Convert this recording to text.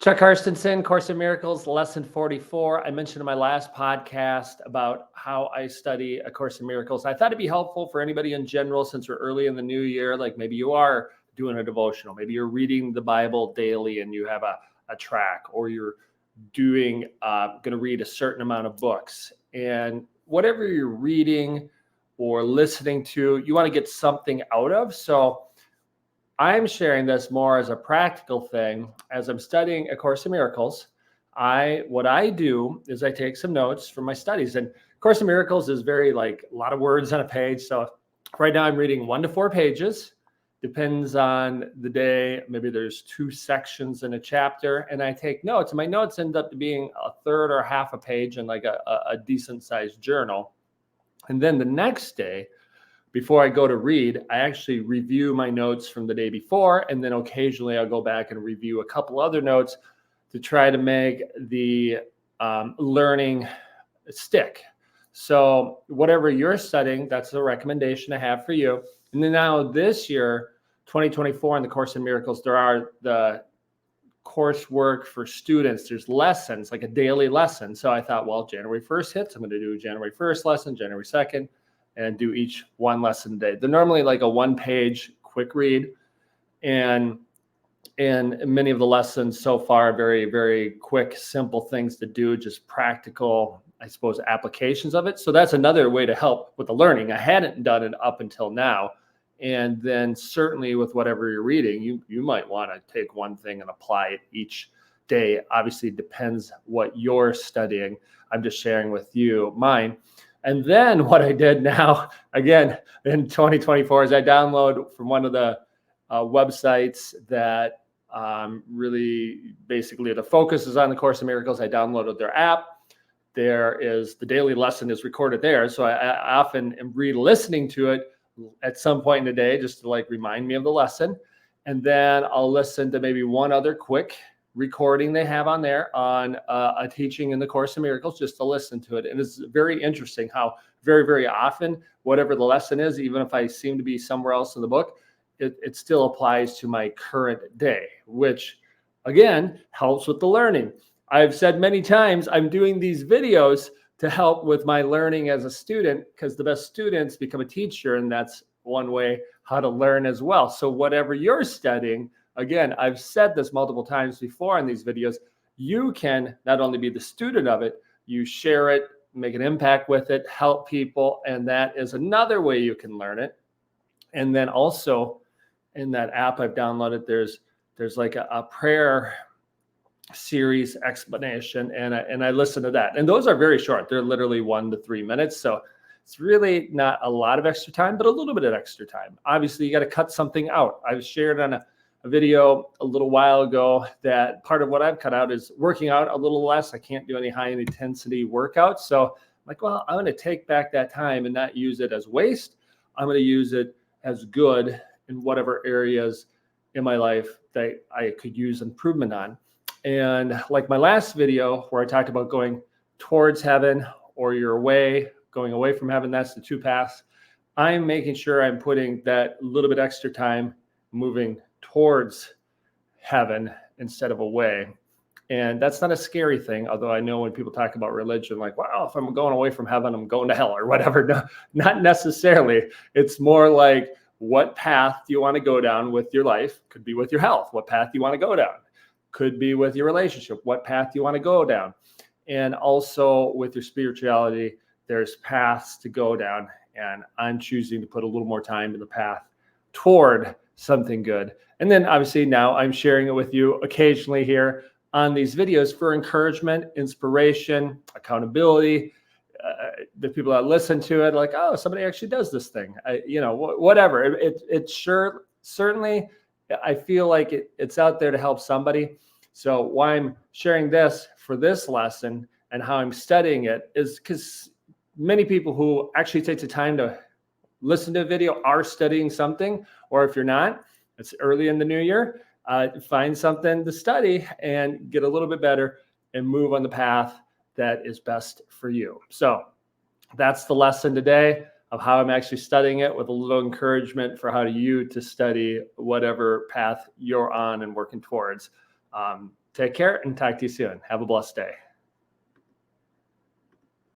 Chuck Karstensen, Course in Miracles, lesson 44. I mentioned in my last podcast about how I study A Course in Miracles. I thought it'd be helpful for anybody in general, since we're early in the new year, like maybe you are doing a devotional, maybe you're reading the Bible daily and you have a track, or you're going to read a certain amount of books. And whatever you're reading or listening to, you want to get something out of. So I'm sharing this more as a practical thing. As I'm studying A Course in Miracles, what I do is I take some notes from my studies. And Course in Miracles is very a lot of words on a page. So right now I'm reading 1 to 4 pages. Depends on the day. Maybe there's 2 sections in a chapter, and I take notes. And my notes end up being a third or half a page in a decent sized journal. And then the next day, before I go to read, I actually review my notes from the day before, and then occasionally I'll go back and review a couple other notes to try to make the learning stick. So whatever you're studying, that's the recommendation I have for you. And then now this year, 2024, in the Course in Miracles, there are the coursework for students. There's lessons, like a daily lesson. So I thought, well, January 1st hits, I'm going to do a January 1st lesson, January 2nd. And do each one lesson a day. They're normally like a 1-page quick read. And many of the lessons so far are very, very quick, simple things to do, just practical, I suppose, applications of it. So that's another way to help with the learning. I hadn't done it up until now. And then certainly with whatever you're reading, you might want to take one thing and apply it each day. Obviously, it depends what you're studying. I'm just sharing with you mine. And then what I did now, again, in 2024, is I download from one of the websites that really basically the focus is on the Course in Miracles. I downloaded their app. The daily lesson is recorded there. So I often am re-listening to it at some point in the day just to remind me of the lesson. And then I'll listen to maybe one other quick recording they have on there on a teaching in the Course in Miracles, just to listen to it. And it's very interesting how very, very often, whatever the lesson is, even if I seem to be somewhere else in the book, it still applies to my current day, which again, helps with the learning. I've said many times, I'm doing these videos to help with my learning as a student, because the best students become a teacher, and that's one way how to learn as well. So whatever you're studying, again, I've said this multiple times before in these videos, you can not only be the student of it, you share it, make an impact with it, help people, and that is another way you can learn it. And then also in that app I've downloaded, there's like a prayer series explanation, and I listen to that. And those are very short. They're literally 1 to 3 minutes. So it's really not a lot of extra time, but a little bit of extra time. Obviously, you got to cut something out. I've shared on a video a little while ago that part of what I've cut out is working out a little less. I can't do any high intensity workouts. So I'm like, well, I'm going to take back that time and not use it as waste. I'm going to use it as good in whatever areas in my life that I could use improvement on. And like my last video where I talked about going towards heaven or going away from heaven, that's the 2 paths. I'm making sure I'm putting that little bit extra time moving towards heaven instead of away. And that's not a scary thing. Although I know when people talk about religion, like, wow, if I'm going away from heaven, I'm going to hell or whatever. No, not necessarily. It's more like, what path do you want to go down with your life? Could be with your health. What path do you want to go down? Could be with your relationship. What path do you want to go down? And also with your spirituality, there's paths to go down. And I'm choosing to put a little more time in the path toward something good. And then obviously now I'm sharing it with you occasionally here on these videos for encouragement, inspiration, accountability. The people that listen to it, like, oh, somebody actually does this thing, whatever. It certainly, I feel like it's out there to help somebody. So why I'm sharing this for this lesson and how I'm studying it is because many people who actually take the time to listen to a video are studying something, or if you're not, it's early in the new year, find something to study and get a little bit better and move on the path that is best for you. So that's the lesson today of how I'm actually studying it, with a little encouragement for you to study whatever path you're on and working towards. Take care and talk to you soon. Have a blessed day.